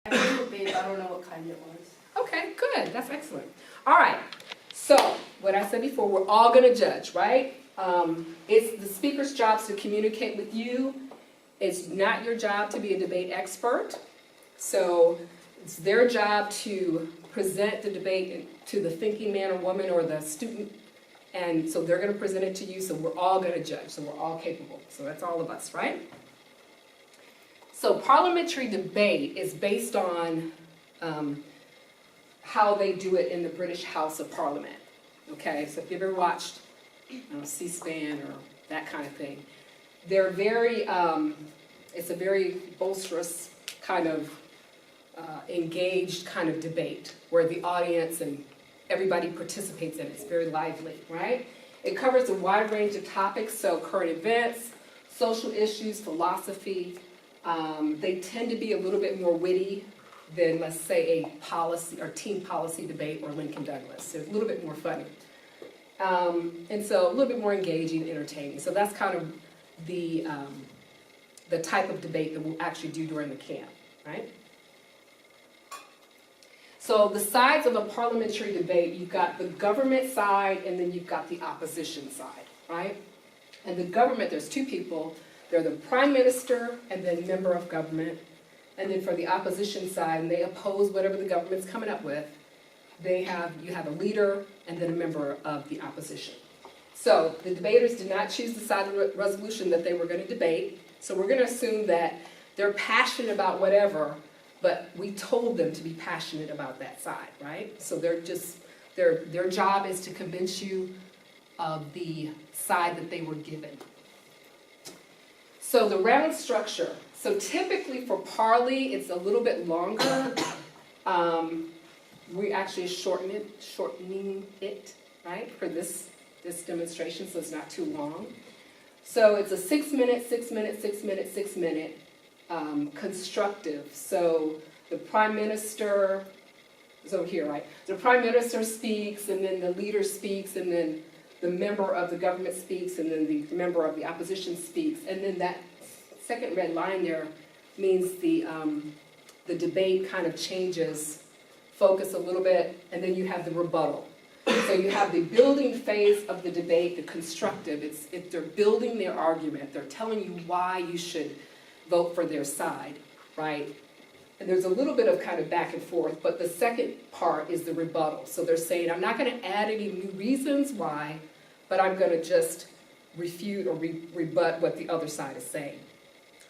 debate, I don't know what kind it was. Okay, good. That's excellent. All right. So, what I said before, we're all going to judge, right? It's the speaker's job to communicate with you. It's not your job to be a debate expert. So, it's their job to present the debate to the thinking man or woman or the student. And so they're going to present it to you, so we're all going to judge. So we're all capable. So that's all of us, right? So parliamentary debate is based on how they do it in the British House of Parliament. Okay, so if you've ever watched C-SPAN or that kind of thing, they're very, it's a very boisterous kind of engaged kind of debate where the audience and everybody participates in it. It's very lively, right? It covers a wide range of topics, so current events, social issues, philosophy. They tend to be a little bit more witty than, let's say, a policy or team policy debate or Lincoln Douglas. It's a little bit more funny. And so a little bit more engaging, entertaining. So that's kind of the type of debate that we'll actually do during the camp, right? So the sides of a parliamentary debate, you've got the government side and then you've got the opposition side, right? And the government, there's two people. They're the prime minister and then member of government. And then for the opposition side, and they oppose whatever the government's coming up with, you have a leader and then a member of the opposition. So the debaters did not choose the side of the resolution that they were going to debate. So we're going to assume that they're passionate about whatever, but we told them to be passionate about that side, right? So they're just, their job is to convince you of the side that they were given. So the round structure. So typically for parley, it's a little bit longer. We actually shortening it, right, for this demonstration, so it's not too long. So it's a 6 minute, 6 minute, 6 minute, 6 minute constructive. So the prime minister is over here, right? The prime minister speaks, and then the leader speaks, and then the member of the government speaks, and then the member of the opposition speaks, and then that second red line there means the debate kind of changes focus a little bit, and then you have the rebuttal. So you have the building phase of the debate, the constructive. If they're building their argument, they're telling you why you should vote for their side, right? And there's a little bit of kind of back and forth, but the second part is the rebuttal. So they're saying, I'm not going to add any new reasons why, but I'm going to just refute or rebut what the other side is saying.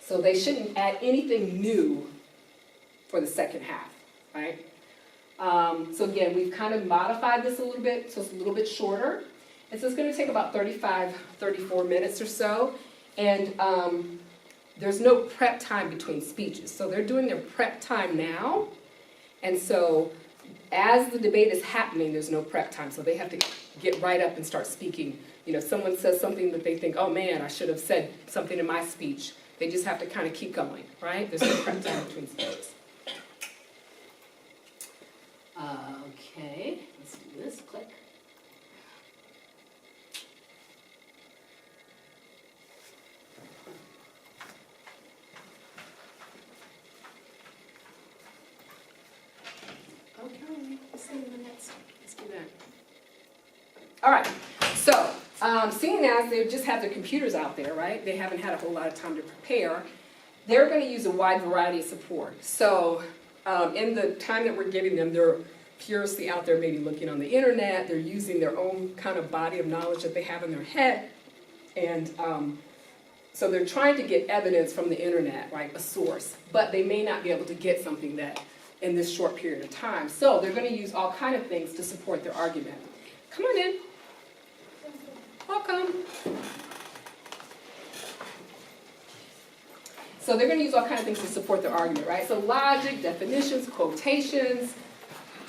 So they shouldn't add anything new for the second half, right? So again, we've kind of modified this a little bit, so it's a little bit shorter. And so it's going to take about 35, 34 minutes or so. And there's no prep time between speeches. So they're doing their prep time now. And so as the debate is happening, there's no prep time. So they have to get right up and start speaking. You know, someone says something that they think, oh man, I should have said something in my speech. They just have to kind of keep going, right? There's no prep time between speeches. Okay, let's do this, click. Okay, let's see the next, let's do that. All right, so seeing as they just have their computers out there, right? They haven't had a whole lot of time to prepare. They're going to use a wide variety of support. So in the time that we're giving them, they're furiously out there maybe looking on the internet. They're using their own kind of body of knowledge that they have in their head. And so they're trying to get evidence from the internet, right, a source. But they may not be able to get something that in this short period of time. So they're going to use all kind of things to support their argument. Come on in. Welcome. So they're going to use all kinds of things to support their argument, right? So logic, definitions, quotations,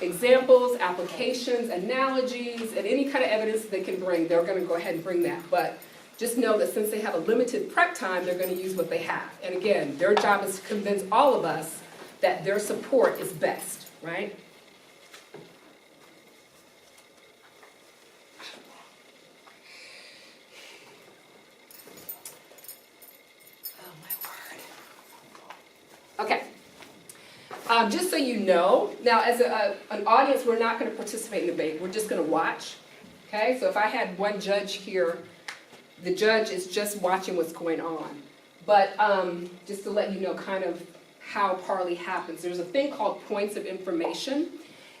examples, applications, analogies, and any kind of evidence that they can bring, they're going to go ahead and bring that. But just know that since they have a limited prep time, they're going to use what they have. And again, their job is to convince all of us that their support is best, right? Oh, my word. Okay. Just so you know, now as an audience, we're not going to participate in the debate. We're just going to watch. Okay, so if I had one judge here, the judge is just watching what's going on. But just to let you know kind of how parley happens, there's a thing called points of information.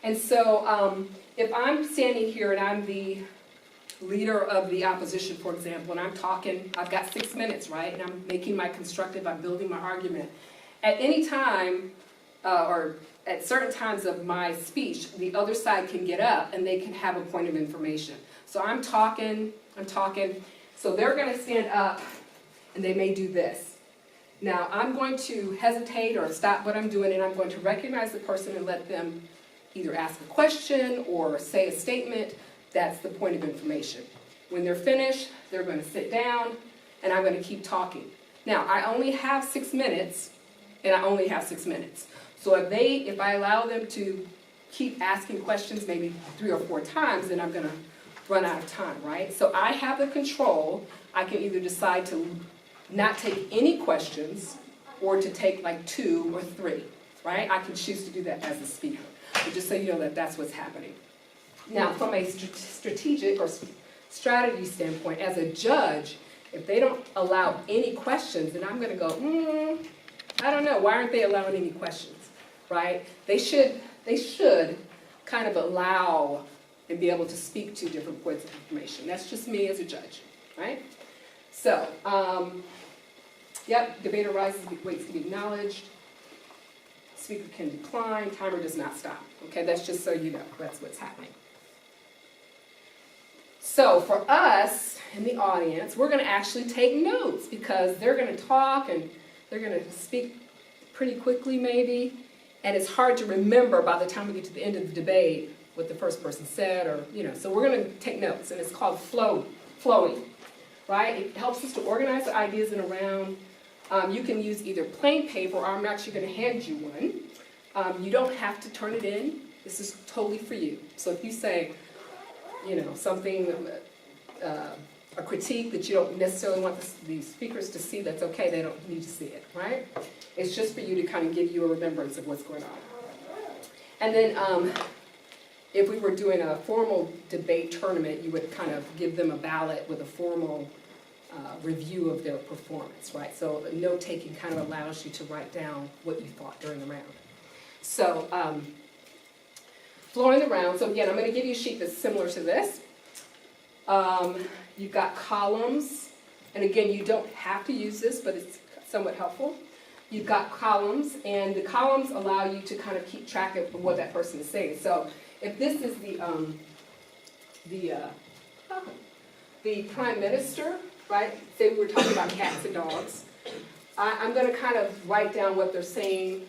And so if I'm standing here and I'm the leader of the opposition, for example, and I'm talking, I've got 6 minutes, right? And I'm making my constructive, I'm building my argument. At any time, or at certain times of my speech, the other side can get up and they can have a point of information. So I'm talking, so they're going to stand up and they may do this. Now I'm going to hesitate or stop what I'm doing and I'm going to recognize the person and let them either ask a question or say a statement. That's the point of information. When they're finished, they're going to sit down and I'm going to keep talking. Now I only have 6 minutes and I only have 6 minutes. So if I allow them to keep asking questions maybe 3 or 4 times, then I'm going to run out of time, right? So I have the control. I can either decide to not take any questions or to take like 2 or 3, right? I can choose to do that as a speaker. But just so you know that that's what's happening. Now, from a strategic or strategy standpoint, as a judge, if they don't allow any questions, then I'm going to go, I don't know, why aren't they allowing any questions, right? They should kind of allow and be able to speak to different points of information. That's just me as a judge, right? So, debater rises, waits to be acknowledged. Speaker can decline, timer does not stop. Okay, that's just so you know, that's what's happening. So for us in the audience, we're going to actually take notes because they're going to talk and they're going to speak pretty quickly maybe, and it's hard to remember by the time we get to the end of the debate what the first person said or, so we're going to take notes, and it's called flowing, right? It helps us to organize the ideas in a round. You can use either plain paper or I'm actually going to hand you one. You don't have to turn it in. This is totally for you. So if you say, something, a critique that you don't necessarily want the speakers to see, that's okay, they don't need to see it, right? It's just for you to kind of give you a remembrance of what's going on. And then if we were doing a formal debate tournament, you would kind of give them a ballot with a formal review of their performance, right? So note-taking kind of allows you to write down what you thought during the round. So flowing the round, so again, I'm going to give you a sheet that's similar to this. You've got columns, and again, you don't have to use this, but it's somewhat helpful. You've got columns, and the columns allow you to kind of keep track of what that person is saying. So if this is the Prime Minister, right, say we were talking about cats and dogs, I'm going to kind of write down what they're saying,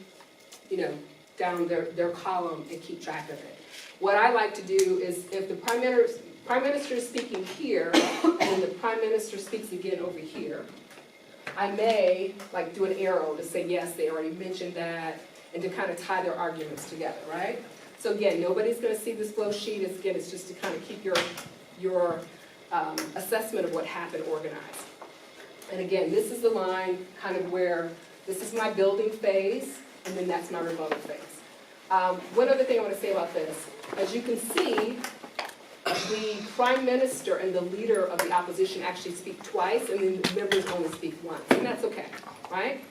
down their column and keep track of it. What I like to do is if the Prime Minister is speaking here, and then the Prime Minister speaks again over here, I may do an arrow to say, yes, they already mentioned that, and to kind of tie their arguments together, right? So again, nobody's going to see this flow sheet. It's just to kind of keep your assessment of what happened organized. And again, this is the line kind of where this is my building phase, and then that's my rebuttal phase. One other thing I want to say about this, as you can see, the Prime Minister and the leader of the opposition actually speak twice, and then the members only speak once, and that's okay, right?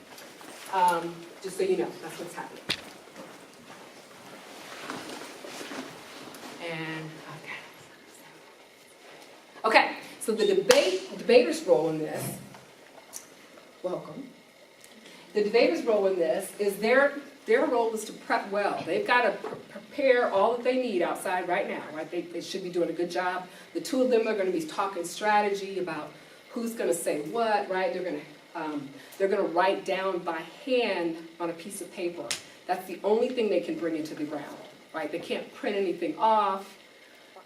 Just so you know, that's what's happening. And, okay, so the debater's role in this, welcome. The debater's role in this is their role is to prep well. They've got to prepare all that they need outside right now, right? They should be doing a good job. The two of them are going to be talking strategy about who's going to say what, right? They're going to write down by hand on a piece of paper. That's the only thing they can bring into the round, right? They can't print anything off.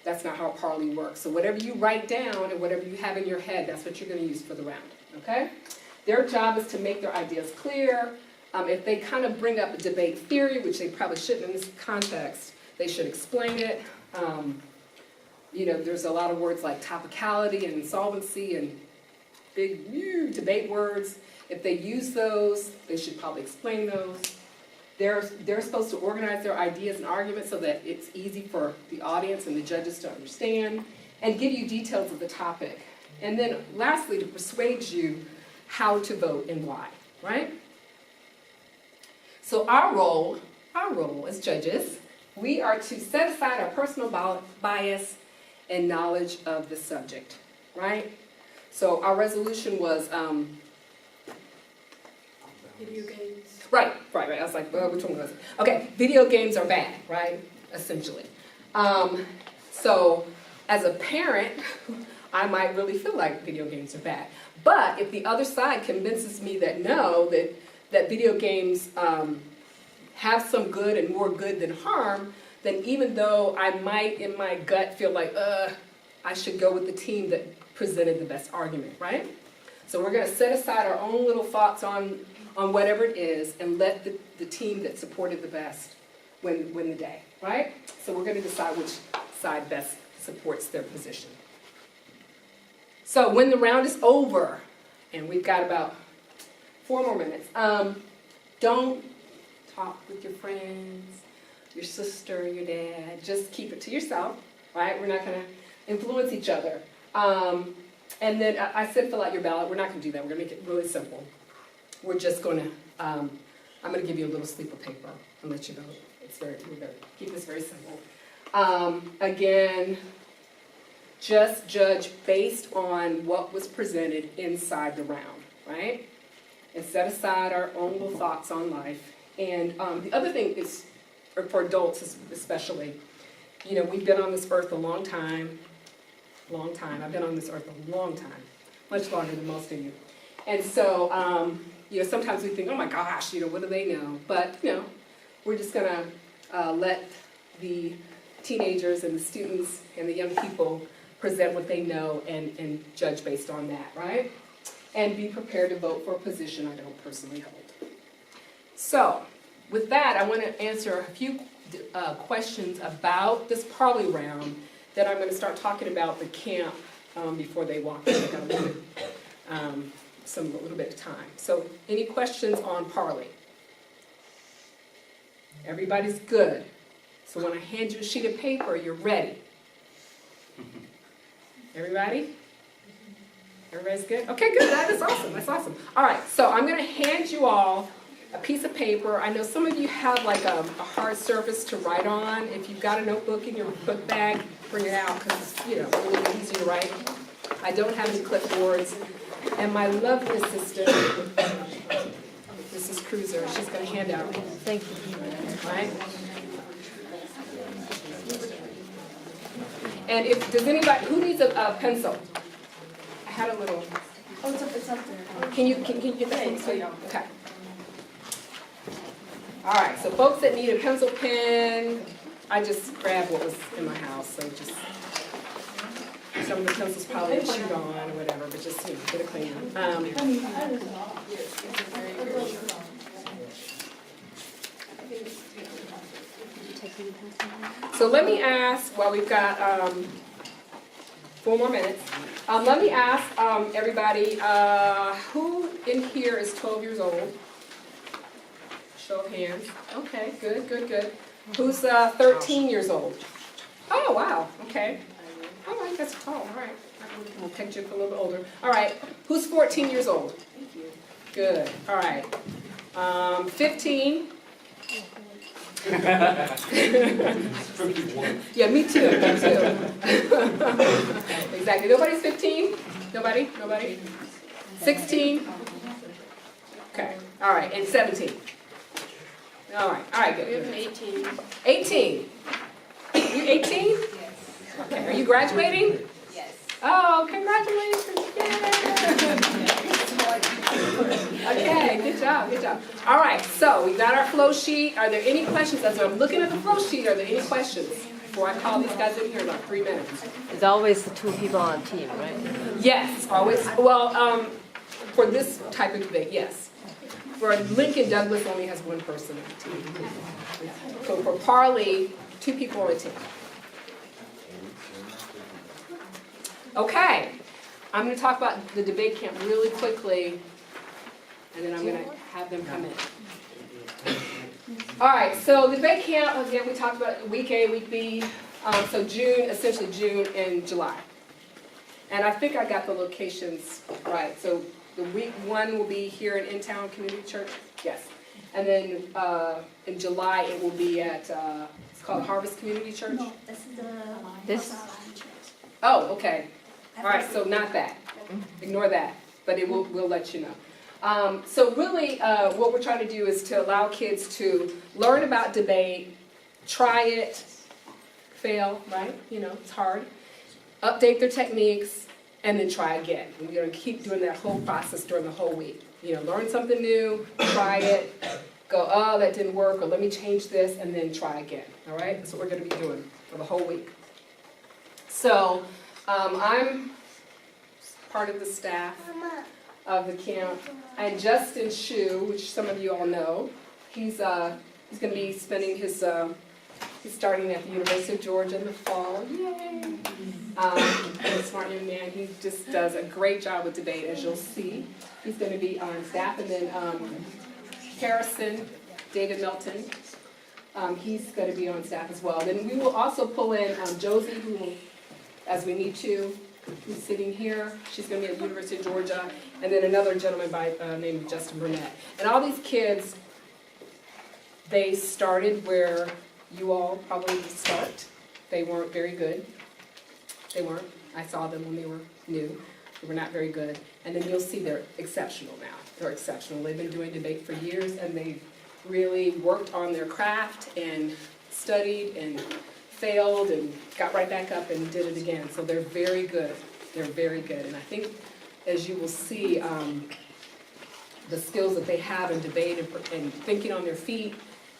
That's not how parley works. So whatever you write down and whatever you have in your head, that's what you're going to use for the round, okay? Their job is to make their ideas clear. If they kind of bring up a debate theory, which they probably shouldn't in this context, they should explain it. There's a lot of words like topicality and insolvency and big debate words. If they use those, they should probably explain those. They're supposed to organize their ideas and arguments so that it's easy for the audience and the judges to understand, and give you details of the topic. And then lastly, to persuade you how to vote and why, right? So our role as judges, we are to set aside our personal bias and knowledge of the subject, right? So our resolution was, Video games. Right. I was like, well, which one was it? Okay, video games are bad, right? Essentially. So as a parent, I might really feel like video games are bad. But if the other side convinces me that no, that video games have some good and more good than harm, then even though I might in my gut feel like, I should go with the team that presented the best argument, right? So we're going to set aside our own little thoughts on whatever it is and let the team that supported the best win the day, right? So we're going to decide which side best supports their position. So when the round is over, and we've got about 4 more minutes, don't talk with your friends, your sister, your dad. Just keep it to yourself, right? We're not going to influence each other. And then I said fill out your ballot. We're not going to do that. We're going to make it really simple. We're just going to, I'm going to give you a little slip of paper and let you vote. We're going to keep this very simple. Again, just judge based on what was presented inside the round, right? And set aside our own little thoughts on life. And the other thing is, or for adults especially, you know, we've been on this earth a long time. I've been on this earth a long time, much longer than most of you. And so, you know, sometimes we think, oh my gosh, you know, what do they know? But, you know, we're just going to let the teenagers and the students and the young people present what they know and judge based on that, right? And be prepared to vote for a position I don't personally hold. So, with that, I want to answer a few questions about this parley round that I'm going to start talking about the camp before they walk in. I've got a little bit of time. So, any questions on parley? Everybody's good. So when I hand you a sheet of paper, you're ready. Everybody? Everybody's good? Okay, good. That is awesome. That's awesome. All right, so I'm going to hand you all a piece of paper. I know some of you have like a hard surface to write on. If you've got a notebook in your book bag, bring it out because it's, you know, a little bit easier to write. I don't have any clipboards. And my lovely assistant, Mrs. Cruiser, she's going to hand out. Thank you. All right? And does anybody, who needs a pencil? I had a little. Oh, it's up there. Can you get that for me? Okay. All right, so folks that need a pencil pen, I just grabbed what was in my house, so just, some of the pencils probably chewed on or whatever, but just, you know, get a clean one. So let me ask, while we've got 4 more minutes, let me ask everybody, who in here is 12 years old? Show of hands. Okay, good. Who's 13 years old? Oh, wow, okay. All right, that's cool, all right. We'll pick you up a little bit older. All right, who's 14 years old? Good, all right. 15? Yeah, me too. Exactly. Nobody's 15? Nobody? 16? Okay, all right, and 17? All right, good. We have 18. 18? You 18? Yes. Okay, are you graduating? Yes. Oh, congratulations. Yay. Okay, good job. All right, so we got our flow sheet. Are there any questions? As I'm looking at the flow sheet, are there any questions before I call these guys in here in about 3 minutes? There's always the 2 people on a team, right? Yes, always. Well, for this type of debate, yes. For Lincoln, Douglas only has 1 person on the team. So for Parley, 2 people on a team. Okay, I'm going to talk about the debate camp really quickly, and then I'm going to have them come in. All right, so the debate camp, again, we talked about week A, week B, so June, essentially June and July. And I think I got the locations right. So the week 1 will be here in Town Community Church, yes. And then in July, it will be at, it's called Harvest Community Church? No, this is the This- church. Oh, okay. All right, so not that. Ignore that, but it will, we'll let you know. So really, what we're trying to do is to allow kids to learn about debate, try it, fail, right? You know, it's hard. Update their techniques, and then try again. And we're going to keep doing that whole process during the whole week. You know, learn something new, try it, go, oh, that didn't work, or let me change this, and then try again. All right? That's what we're going to be doing for the whole week. So, I'm part of the staff of the camp, and Justin Shu, which some of you all know, he's going to be spending his, he's starting at the University of Georgia in the fall. Yay! He's a smart young man. He just does a great job with debate, as you'll see. He's going to be on staff, and then Harrison, David Milton, he's going to be on staff as well. Then we will also pull in Josie, who will, as we need to, who's sitting here. She's going to be at the University of Georgia, and then another gentleman by name of Justin Burnett. And all these kids, they started where you all probably would start. They weren't very good. They weren't. I saw them when they were new. They were not very good. And then you'll see they're exceptional now. They're exceptional. They've been doing debate for years, and they've really worked on their craft and studied and failed and got right back up and did it again. So they're very good. They're very good. And I think, as you will see, the skills that they have in debate and thinking on their feet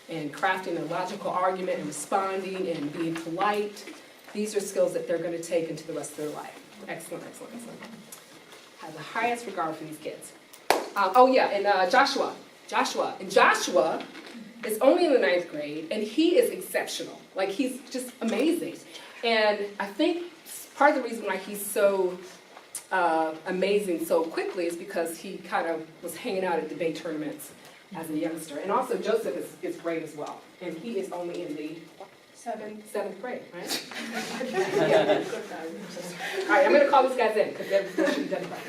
and crafting a logical argument and responding and being polite, these are skills that they're going to take into the rest of their life. Excellent, excellent, excellent. I have the highest regard for these kids. Oh yeah, and Joshua. And Joshua is only in the 9th grade, and he is exceptional. Like, he's just amazing. And I think part of the reason why he's so amazing so quickly is because he kind of was hanging out at debate tournaments as a youngster. And also Joseph is great as well. And he is only in the 7th grade, right? Yeah. All right, I'm going to call these guys in because they should be done right.